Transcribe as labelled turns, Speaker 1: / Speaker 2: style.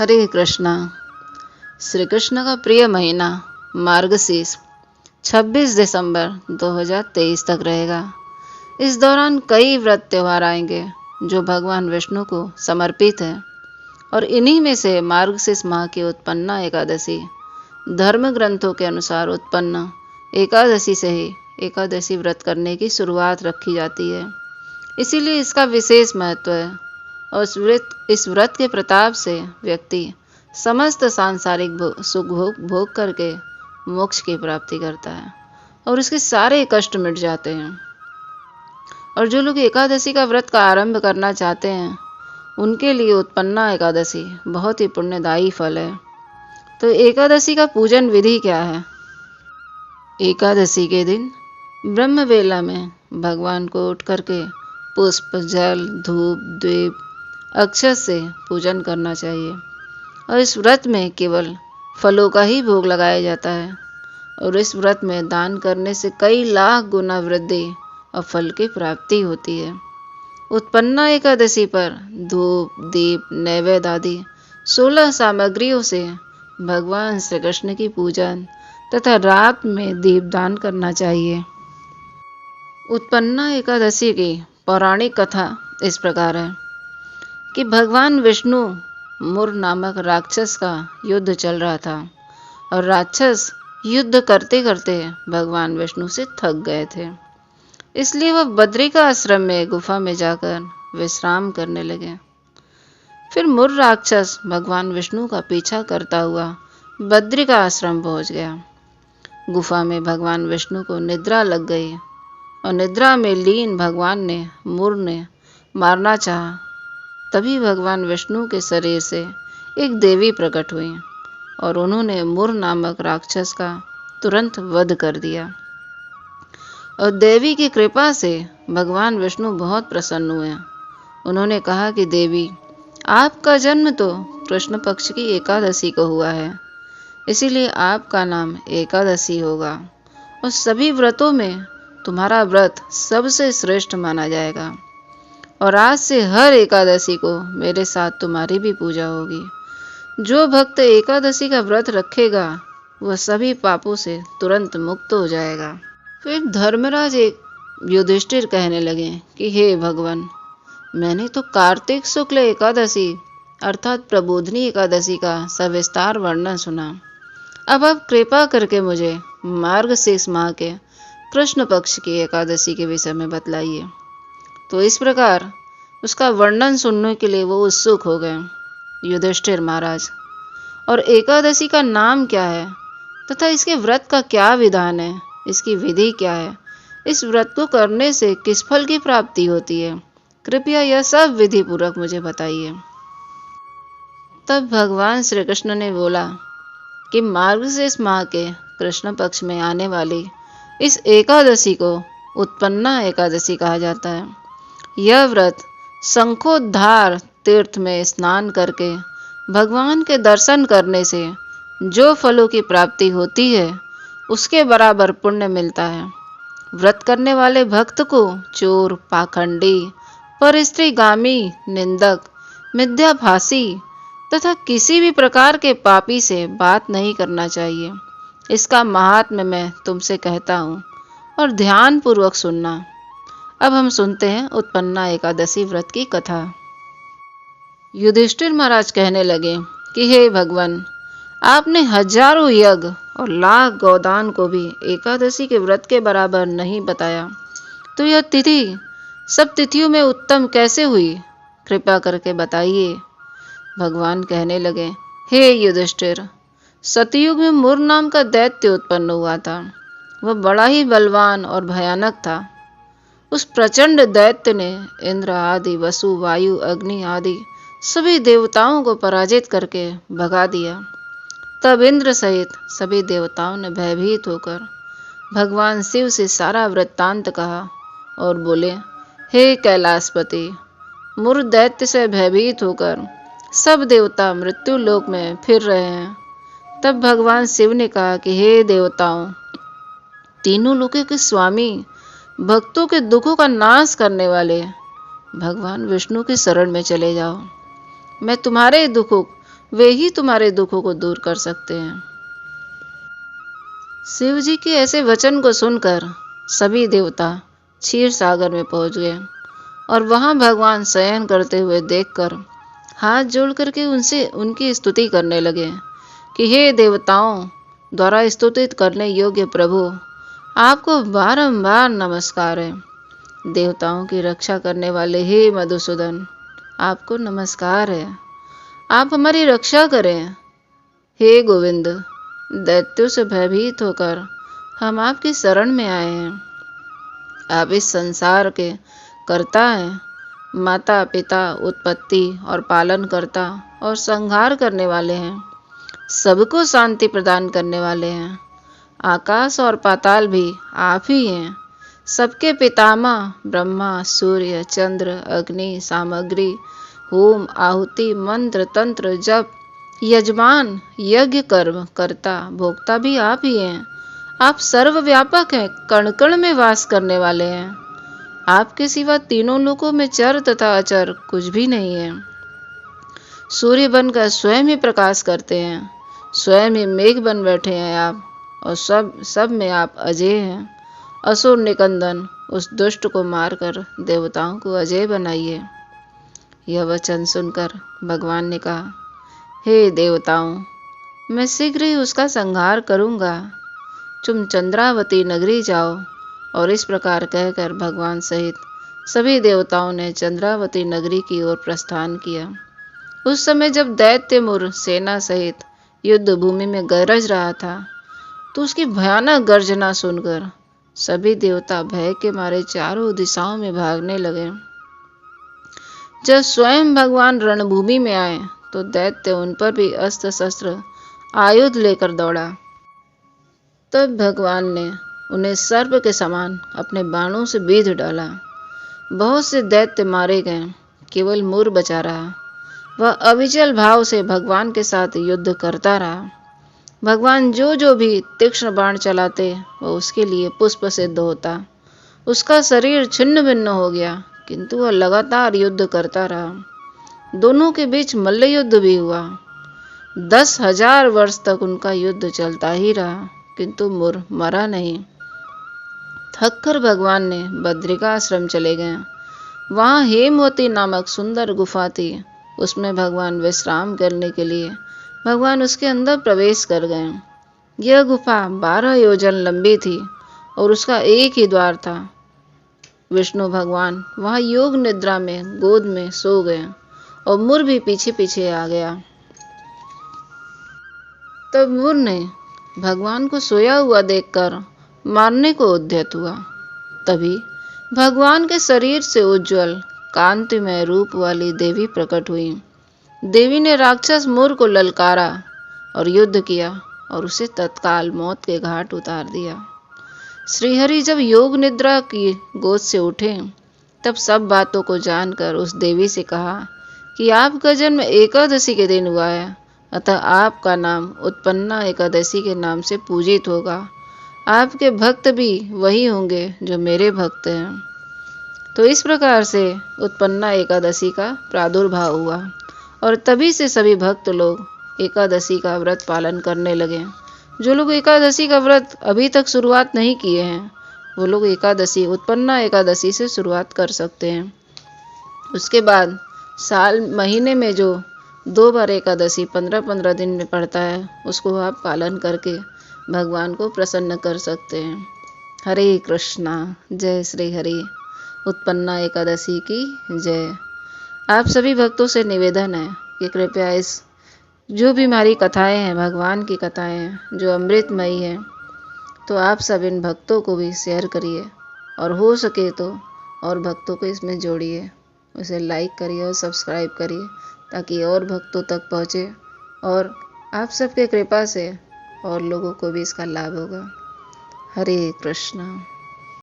Speaker 1: हरे कृष्णा। श्री कृष्ण का प्रिय महीना मार्गशीर्ष 26 दिसंबर 2023 तक रहेगा। इस दौरान कई व्रत त्यौहार आएंगे जो भगवान विष्णु को समर्पित है और इन्हीं में से मार्गशीर्ष माह की उत्पन्ना एकादशी धर्म ग्रंथों के अनुसार उत्पन्न एकादशी से ही एकादशी व्रत करने की शुरुआत रखी जाती है। इसीलिए इसका विशेष महत्व है और इस व्रत के प्रताप से व्यक्ति समस्त सांसारिक सुख भोग करके मोक्ष की प्राप्ति करता है और उसके सारे कष्ट मिट जाते हैं। और जो लोग एकादशी का व्रत का आरंभ करना चाहते हैं उनके लिए उत्पन्ना एकादशी बहुत ही पुण्यदायी फल है। तो एकादशी का पूजन विधि क्या है? एकादशी के दिन ब्रह्म वेला में भगवान को उठ करके पुष्प, जल, धूप, दीप, अक्षत से पूजन करना चाहिए और इस व्रत में केवल फलों का ही भोग लगाया जाता है और इस व्रत में दान करने से कई लाख गुना वृद्धि और फल की प्राप्ति होती है। उत्पन्ना एकादशी पर धूप, दीप, नैवेद्य आदि 16 सामग्रियों से भगवान श्री कृष्ण की पूजन तथा रात में दीपदान करना चाहिए। उत्पन्ना एकादशी की पौराणिक कथा इस प्रकार है कि भगवान विष्णु मुर नामक राक्षस का युद्ध चल रहा था और राक्षस युद्ध करते करते भगवान विष्णु से थक गए थे। इसलिए वह बद्रिका आश्रम में गुफा में जाकर विश्राम करने लगे। फिर मुर राक्षस भगवान विष्णु का पीछा करता हुआ बद्रिका आश्रम पहुंच गया। गुफा में भगवान विष्णु को निद्रा लग गई और निद्रा में लीन भगवान ने मुर ने मारना चाहा। तभी भगवान विष्णु के शरीर से एक देवी प्रकट हुई और उन्होंने मुर नामक राक्षस का तुरंत वध कर दिया और देवी की कृपा से भगवान विष्णु बहुत प्रसन्न हुए। उन्होंने कहा कि देवी, आपका जन्म तो कृष्ण पक्ष की एकादशी को हुआ है, इसीलिए आपका नाम एकादशी होगा और सभी व्रतों में तुम्हारा व्रत सबसे श्रेष्ठ माना जाएगा और आज से हर एकादशी को मेरे साथ तुम्हारी भी पूजा होगी। जो भक्त एकादशी का व्रत रखेगा वह सभी पापों से तुरंत मुक्त हो जाएगा। फिर धर्मराज युधिष्ठिर कहने लगे कि हे भगवान, मैंने तो कार्तिक शुक्ल एकादशी अर्थात प्रबोधिनी एकादशी का सविस्तार वर्णन सुना। अब आप कृपा करके मुझे मार्गशीर्ष माह के कृष्ण पक्ष की एकादशी के विषय में बतलाइए। तो इस प्रकार उसका वर्णन सुनने के लिए वो उत्सुक हो गए। युधिष्ठिर महाराज, और एकादशी का नाम क्या है तथा इसके व्रत का क्या विधान है, इसकी विधि क्या है, इस व्रत को करने से किस फल की प्राप्ति होती है, कृपया यह सब विधि पूर्वक मुझे बताइए। तब भगवान श्री कृष्ण ने बोला कि मार्गशीर्ष माह के कृष्ण पक्ष में आने वाली इस एकादशी को उत्पन्ना एकादशी कहा जाता है। यह व्रत शंखोद्धार तीर्थ में स्नान करके भगवान के दर्शन करने से जो फलों की प्राप्ति होती है उसके बराबर पुण्य मिलता है। व्रत करने वाले भक्त को चोर, पाखंडी, परस्त्रीगामी, निंदक, मिथ्याभाषी तथा किसी भी प्रकार के पापी से बात नहीं करना चाहिए। इसका महात्म्य मैं तुमसे कहता हूँ और ध्यान पूर्वक सुनना। अब हम सुनते हैं उत्पन्ना एकादशी व्रत की कथा। युधिष्ठिर महाराज कहने लगे कि हे भगवान, आपने हजारों यज्ञ और लाख गौदान को भी एकादशी के व्रत के बराबर नहीं बताया, तो यह तिथि सब तिथियों में उत्तम कैसे हुई, कृपा करके बताइए। भगवान कहने लगे, हे युधिष्ठिर, सतयुग में मुर नाम का दैत्य उत्पन्न हुआ था। वह बड़ा ही बलवान और भयानक था। उस प्रचंड दैत्य ने इंद्र आदि, वसु, वायु, अग्नि आदि सभी देवताओं को पराजित करके भगा दिया। तब इंद्र सहित सभी देवताओं ने भयभीत होकर भगवान शिव से सारा वृत्तांत कहा और बोले, हे कैलाशपति, मुर दैत्य से भयभीत होकर सब देवता मृत्यु लोक में फिर रहे हैं। तब भगवान शिव ने कहा कि हे देवताओं, तीनों लोकों के स्वामी, भक्तों के दुखों का नाश करने वाले भगवान विष्णु की शरण में चले जाओ। मैं तुम्हारे दुखों वे ही तुम्हारे दुखों को दूर कर सकते हैं। शिव जी के ऐसे वचन को सुनकर सभी देवता क्षीर सागर में पहुंच गए और वहां भगवान शयन करते हुए देखकर हाथ जोड़ करके उनसे उनकी स्तुति करने लगे कि हे देवताओं द्वारा स्तुतित करने योग्य प्रभु, आपको बारंबार नमस्कार है। देवताओं की रक्षा करने वाले हे मधुसूदन, आपको नमस्कार है। आप हमारी रक्षा करें। हे गोविंद, दैत्यों से भयभीत होकर हम आपकी शरण में आए हैं। आप इस संसार के कर्ता हैं, माता पिता, उत्पत्ति और पालन करता और संहार करने वाले हैं, सबको शांति प्रदान करने वाले हैं। आकाश और पाताल भी आप ही हैं। सबके पितामह ब्रह्मा, सूर्य, चंद्र, अग्नि, सामग्री, होम, आहुति, मंत्र, तंत्र, जप, यजमान, यज्ञ, कर्म, कर्ता, भोक्ता भी आप ही हैं। आप सर्वव्यापक हैं, कण कण में वास करने वाले हैं। आपके सिवा तीनों लोकों में चर तथा अचर कुछ भी नहीं है। सूर्य बनकर स्वयं ही प्रकाश करते हैं, स्वयं ही मेघ बन बैठे हैं आप, और सब में आप अजय हैं। असुर निकंदन, उस दुष्ट को मारकर देवताओं को अजय बनाइए। यह वचन सुनकर भगवान ने कहा, हे देवताओं, मैं शीघ्र ही उसका संहार करूंगा। तुम चंद्रावती नगरी जाओ। और इस प्रकार कहकर भगवान सहित सभी देवताओं ने चंद्रावती नगरी की ओर प्रस्थान किया। उस समय जब दैत्यमुर सेना सहित युद्ध भूमि में गरज रहा था, तो उसकी भयानक गर्जना सुनकर सभी देवता भय के मारे चारों दिशाओं में भागने लगे। जब स्वयं भगवान रणभूमि में आए तो दैत्य उन पर भी अस्त्र शस्त्र आयुध लेकर दौड़ा। तब भगवान ने उन्हें सर्प के समान अपने बाणों से बीध डाला। बहुत से दैत्य मारे गए, केवल मुर बचा रहा। वह अविचल भाव से भगवान के साथ युद्ध करता रहा। भगवान जो भी तीक्ष्ण बाण चलाते वह उसके लिए पुष्प सिद्ध होता। उसका शरीर छिन्न भिन्न हो गया, किंतु वह लगातार युद्ध करता रहा। दोनों के बीच मल्ल युद्ध भी हुआ। 10,000 वर्ष तक उनका युद्ध चलता ही रहा, किंतु मुर मरा नहीं। थककर भगवान ने बद्रिकाश्रम चले गए। वहां हेमवती नामक सुंदर गुफा थी। उसमें भगवान विश्राम करने के लिए भगवान उसके अंदर प्रवेश कर गए। यह गुफा 12 योजन लंबी थी और उसका एक ही द्वार था। विष्णु भगवान वहां योग निद्रा में गोद में सो गए और मुर भी पीछे पीछे आ गया। तब मुर ने भगवान को सोया हुआ देखकर मारने को उद्यत हुआ। तभी भगवान के शरीर से उज्जवल कांतिमय रूप वाली देवी प्रकट हुई। देवी ने राक्षस मुर को ललकारा और युद्ध किया और उसे तत्काल मौत के घाट उतार दिया। श्रीहरि जब योग निद्रा की गोद से उठे तब सब बातों को जानकर उस देवी से कहा कि आपका जन्म एकादशी के दिन हुआ है, अतः आपका नाम उत्पन्ना एकादशी के नाम से पूजित होगा। आपके भक्त भी वही होंगे जो मेरे भक्त हैं। तो इस प्रकार से उत्पन्ना एकादशी का प्रादुर्भाव हुआ और तभी से सभी भक्त लोग एकादशी का व्रत पालन करने लगे। जो लोग एकादशी का व्रत अभी तक शुरुआत नहीं किए हैं वो लोग एकादशी उत्पन्ना एकादशी से शुरुआत कर सकते हैं। उसके बाद साल महीने में जो 2 बार एकादशी 15-15 दिन में पड़ता है उसको आप पालन करके भगवान को प्रसन्न कर सकते हैं। हरे कृष्णा, जय श्री हरि। उत्पन्ना एकादशी की जय। आप सभी भक्तों से निवेदन है कि कृपया इस जो भी हमारी कथाएं हैं, भगवान की कथाएं हैं जो अमृतमयी हैं, तो आप सब इन भक्तों को भी शेयर करिए और हो सके तो और भक्तों को इसमें जोड़िए। उसे लाइक करिए और सब्सक्राइब करिए ताकि और भक्तों तक पहुँचे और आप सबके कृपा से और लोगों को भी इसका लाभ होगा। हरे कृष्णा।